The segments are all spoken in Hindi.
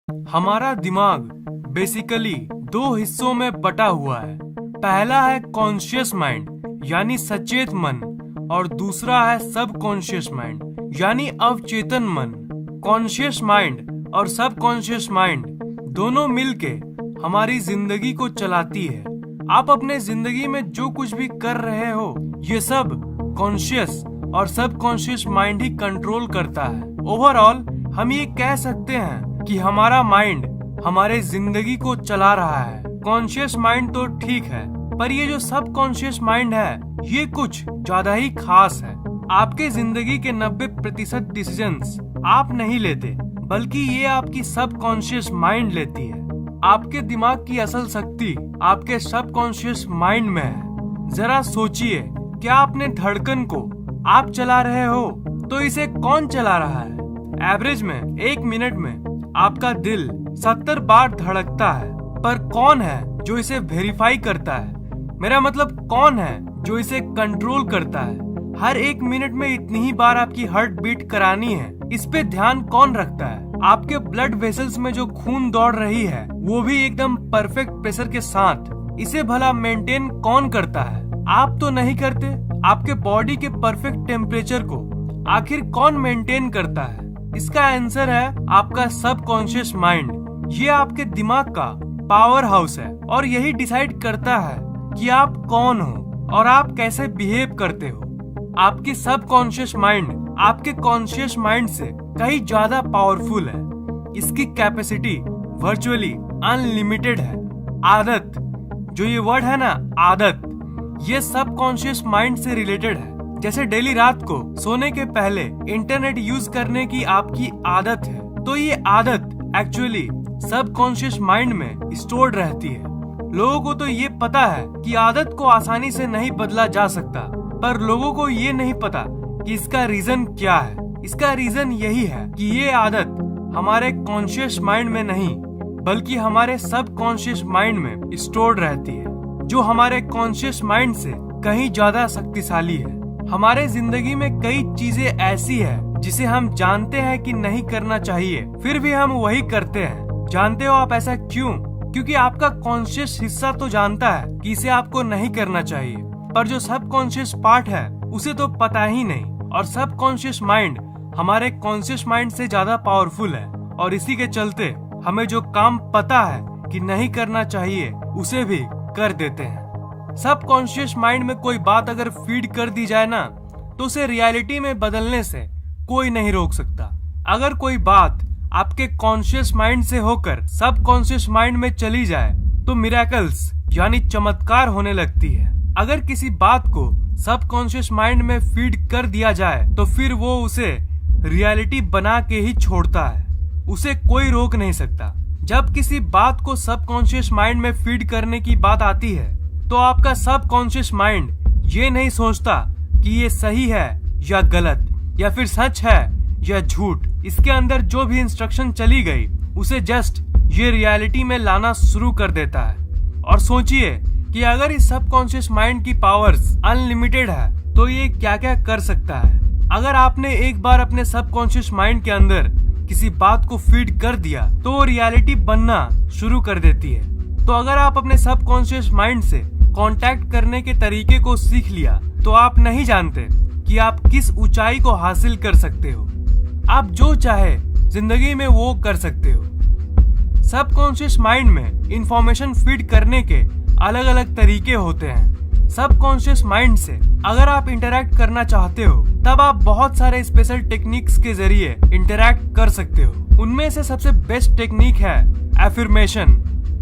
हमारा दिमाग बेसिकली दो हिस्सों में बटा हुआ है। पहला है कॉन्शियस माइंड यानी सचेत मन, और दूसरा है सब कॉन्शियस माइंड यानी अवचेतन मन। कॉन्शियस माइंड और सब कॉन्शियस माइंड दोनों मिलके हमारी जिंदगी को चलाती है। आप अपने जिंदगी में जो कुछ भी कर रहे हो, ये सब कॉन्शियस और सब कॉन्शियस माइंड ही कंट्रोल करता है। ओवरऑल हम ये कह सकते हैं कि हमारा माइंड हमारे जिंदगी को चला रहा है। कॉन्शियस माइंड तो ठीक है, पर ये जो सब कॉन्शियस माइंड है, ये कुछ ज्यादा ही खास है। आपके जिंदगी के 90% डिसीजंस आप नहीं लेते, बल्कि ये आपकी सब कॉन्शियस माइंड लेती है। आपके दिमाग की असल शक्ति आपके सब कॉन्शियस माइंड में है। जरा सोचिए, क्या अपने धड़कन को आप चला रहे हो, तो इसे कौन चला रहा है? एवरेज में 1 मिनट में आपका दिल 70 बार धड़कता है, पर कौन है जो इसे वेरीफाई करता है? मेरा मतलब कौन है जो इसे कंट्रोल करता है? हर 1 मिनट में इतनी ही बार आपकी हार्ट बीट करानी है, इस पे ध्यान कौन रखता है? आपके ब्लड वेसल्स में जो खून दौड़ रही है, वो भी एकदम परफेक्ट प्रेशर के साथ, इसे भला मेंटेन कौन करता है? आप तो नहीं करते। आपके बॉडी के परफेक्ट टेम्परेचर को आखिर कौन मेंटेन करता है? इसका आंसर है आपका सब कॉन्शियस माइंड। ये आपके दिमाग का पावर हाउस है और यही डिसाइड करता है कि आप कौन हो और आप कैसे बिहेव करते हो। आपकी सब कॉन्शियस माइंड आपके कॉन्शियस माइंड से कहीं ज्यादा पावरफुल है। इसकी कैपेसिटी वर्चुअली अनलिमिटेड है। आदत, जो ये वर्ड है ना, आदत, ये सब कॉन्शियस माइंड से रिलेटेड है। जैसे डेली रात को सोने के पहले इंटरनेट यूज करने की आपकी आदत है, तो ये आदत एक्चुअली सब कॉन्शियस माइंड में स्टोर्ड रहती है। लोगों को तो ये पता है कि आदत को आसानी से नहीं बदला जा सकता, पर लोगों को ये नहीं पता कि इसका रीजन क्या है। इसका रीजन यही है कि ये आदत हमारे कॉन्शियस माइंड में नहीं, बल्कि हमारे सब कॉन्शियस माइंड में स्टोर्ड रहती है, जो हमारे कॉन्शियस माइंड से कहीं ज्यादा शक्तिशाली है। हमारे जिंदगी में कई चीजें ऐसी है जिसे हम जानते हैं कि नहीं करना चाहिए, फिर भी हम वही करते हैं। जानते हो आप ऐसा क्यों? क्योंकि आपका कॉन्शियस हिस्सा तो जानता है कि इसे आपको नहीं करना चाहिए, पर जो सब कॉन्शियस पार्ट है उसे तो पता ही नहीं। और सब कॉन्शियस माइंड हमारे कॉन्शियस माइंड से ज्यादा पावरफुल है, और इसी के चलते हमें जो काम पता है कि नहीं करना चाहिए, उसे भी कर देते हैं। सब कॉन्शियस माइंड में कोई बात अगर फीड कर दी जाए ना, तो उसे रियलिटी में बदलने से कोई नहीं रोक सकता। अगर कोई बात आपके कॉन्शियस माइंड से होकर सब कॉन्शियस माइंड में चली जाए, तो मिरेकल्स यानी चमत्कार होने लगती है। अगर किसी बात को सब कॉन्शियस माइंड में फीड कर दिया जाए, तो फिर वो उसे रियलिटी बना के ही छोड़ता है। उसे कोई रोक नहीं सकता। जब किसी बात को सब कॉन्शियस माइंड में फीड करने की बात आती है, तो आपका सब कॉन्शियस माइंड ये नहीं सोचता कि ये सही है या गलत, या फिर सच है या झूठ। इसके अंदर जो भी इंस्ट्रक्शन चली गई, उसे जस्ट ये रियलिटी में लाना शुरू कर देता है। और सोचिए कि अगर इस सब कॉन्शियस माइंड की पावर्स अनलिमिटेड है, तो ये क्या क्या कर सकता है। अगर आपने एक बार अपने सब कॉन्शियस माइंड के अंदर किसी बात को फीड कर दिया, तो वो रियलिटी बनना शुरू कर देती है। तो अगर आप अपने सब कॉन्शियस माइंड से कांटेक्ट करने के तरीके को सीख लिया, तो आप नहीं जानते कि आप किस ऊंचाई को हासिल कर सकते हो। आप जो चाहे जिंदगी में वो कर सकते हो। सब कॉन्शियस माइंड में इंफॉर्मेशन फीड करने के अलग अलग तरीके होते हैं। सब कॉन्शियस माइंड से अगर आप इंटरैक्ट करना चाहते हो, तब आप बहुत सारे स्पेशल टेक्निक्स के जरिए इंटरैक्ट कर सकते हो। उनमें से सबसे बेस्ट टेक्निक है एफर्मेशन।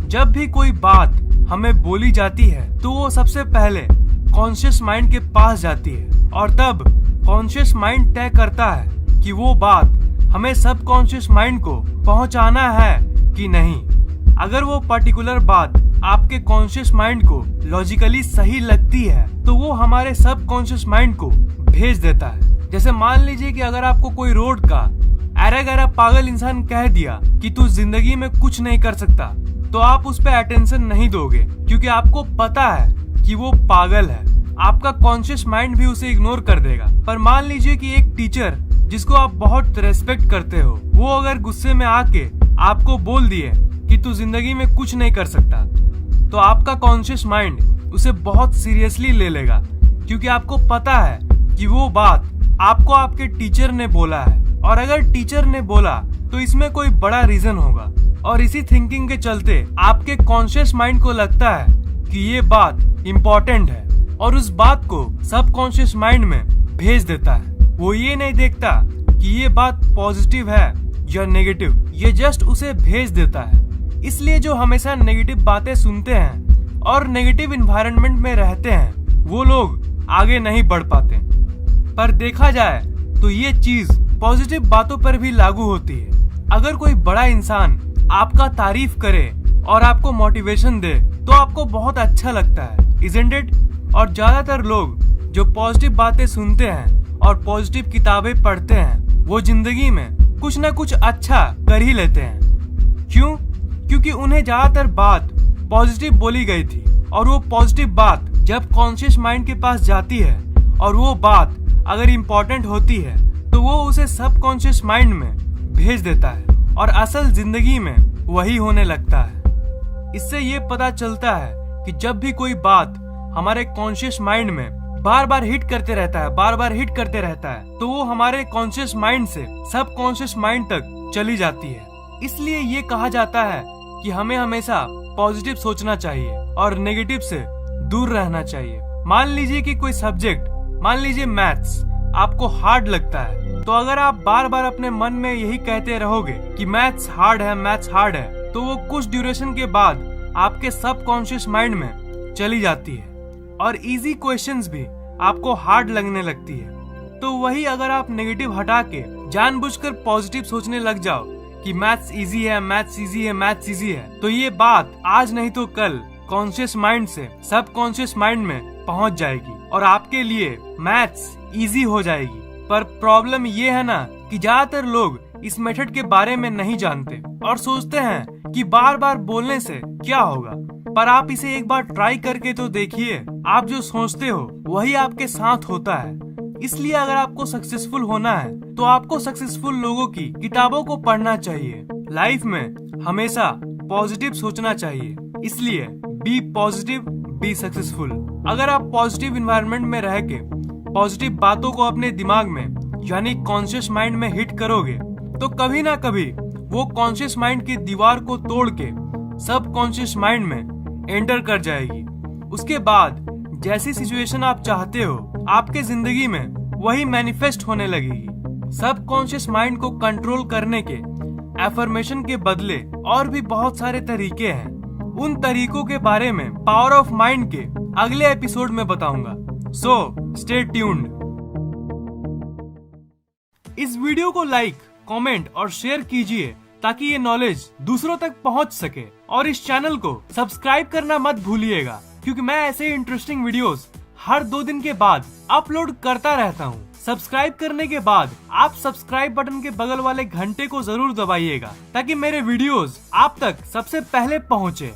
जब भी कोई बात हमें बोली जाती है, तो वो सबसे पहले कॉन्शियस माइंड के पास जाती है, और तब कॉन्शियस माइंड तय करता है कि वो बात हमें सब कॉन्शियस माइंड को पहुंचाना है कि नहीं। अगर वो पर्टिकुलर बात आपके कॉन्शियस माइंड को लॉजिकली सही लगती है, तो वो हमारे सब कॉन्शियस माइंड को भेज देता है। जैसे मान लीजिए कि अगर आपको कोई रोड का अरे गहरा पागल इंसान कह दिया कि तू जिंदगी में कुछ नहीं कर सकता, तो आप उस पर अटेंशन नहीं दोगे, क्योंकि आपको पता है कि वो पागल है। आपका कॉन्शियस माइंड भी उसे इग्नोर कर देगा। पर मान लीजिए कि एक टीचर जिसको आप बहुत रेस्पेक्ट करते हो, वो अगर गुस्से में आके आपको बोल दिए कि तू जिंदगी में कुछ नहीं कर सकता, तो आपका कॉन्शियस माइंड उसे बहुत सीरियसली ले लेगा, क्योंकि आपको पता है कि वो बात आपको आपके टीचर ने बोला है, और अगर टीचर ने बोला तो इसमें कोई बड़ा रीजन होगा। और इसी थिंकिंग के चलते आपके कॉन्शियस माइंड को लगता है कि ये बात इम्पोर्टेंट है, और उस बात को सबकॉन्शियस माइंड में भेज देता है। वो ये नहीं देखता कि ये बात पॉजिटिव है या नेगेटिव, ये जस्ट उसे भेज देता है। इसलिए जो हमेशा नेगेटिव बातें सुनते हैं और नेगेटिव इन्वायरमेंट में रहते हैं, वो लोग आगे नहीं बढ़ पाते। पर देखा जाए तो ये चीज पॉजिटिव बातों पर भी लागू होती है। अगर कोई बड़ा इंसान आपका तारीफ करे और आपको मोटिवेशन दे तो आपको बहुत अच्छा लगता है, इज़न्ट इट? और ज्यादातर लोग जो पॉजिटिव बातें सुनते हैं और पॉजिटिव किताबें पढ़ते हैं, वो जिंदगी में कुछ ना कुछ अच्छा कर ही लेते हैं। क्यों? क्योंकि उन्हें ज्यादातर बात पॉजिटिव बोली गई थी, और वो पॉजिटिव बात जब कॉन्शियस माइंड के पास जाती है और वो बात अगर इम्पोर्टेंट होती है तो वो उसे सबकॉन्शियस माइंड में भेज देता है, और असल जिंदगी में वही होने लगता है। इससे ये पता चलता है कि जब भी कोई बात हमारे कॉन्शियस माइंड में बार बार हिट करते रहता है, तो वो हमारे कॉन्शियस माइंड से सबकॉन्शियस माइंड तक चली जाती है। इसलिए ये कहा जाता है कि हमें हमेशा पॉजिटिव सोचना चाहिए और नेगेटिव से दूर रहना चाहिए। मान लीजिए कि कोई सब्जेक्ट, मान लीजिए मैथ्स, आपको हार्ड लगता है, तो अगर आप बार बार अपने मन में यही कहते रहोगे कि मैथ्स हार्ड है, तो वो कुछ ड्यूरेशन के बाद आपके सबकॉन्शियस माइंड में चली जाती है, और इजी क्वेश्चंस भी आपको हार्ड लगने लगती है। तो वही अगर आप नेगेटिव हटा के जानबूझकर पॉजिटिव सोचने लग जाओ कि मैथ्स इजी है, तो ये बात आज नहीं तो कल कॉन्शियस माइंड से सबकॉन्शियस माइंड में पहुंच जाएगी और आपके लिए मैथ्स इजी हो जाएगी। पर प्रॉब्लम ये है ना कि ज्यादातर लोग इस मेथड के बारे में नहीं जानते और सोचते हैं कि बार बार बोलने से क्या होगा। पर आप इसे एक बार ट्राई करके तो देखिए, आप जो सोचते हो वही आपके साथ होता है। इसलिए अगर आपको सक्सेसफुल होना है तो आपको सक्सेसफुल लोगों की किताबों को पढ़ना चाहिए। लाइफ में हमेशा पॉजिटिव सोचना चाहिए। इसलिए बी पॉजिटिव, बी सक्सेसफुल। अगर आप पॉजिटिव इन्वायरमेंट में रह के पॉजिटिव बातों को अपने दिमाग में यानी कॉन्शियस माइंड में हिट करोगे, तो कभी ना कभी वो कॉन्शियस माइंड की दीवार को तोड़ के सब कॉन्शियस माइंड में एंटर कर जाएगी। उसके बाद जैसी सिचुएशन आप चाहते हो आपके जिंदगी में वही मैनिफेस्ट होने लगेगी। सब कॉन्शियस माइंड को कंट्रोल करने के एफर्मेशन के बदले और भी बहुत सारे तरीके हैं। उन तरीकों के बारे में पावर ऑफ माइंड के अगले एपिसोड में बताऊंगा। So stay tuned. इस वीडियो को लाइक, कमेंट और शेयर कीजिए ताकि ये नॉलेज दूसरों तक पहुंच सके, और इस चैनल को सब्सक्राइब करना मत भूलिएगा, क्योंकि मैं ऐसे इंटरेस्टिंग वीडियोस हर 2 दिन के बाद अपलोड करता रहता हूँ। सब्सक्राइब करने के बाद आप सब्सक्राइब बटन के बगल वाले घंटे को जरूर दबाइएगा ताकि मेरे वीडियोस आप तक सबसे पहले पहुँचे।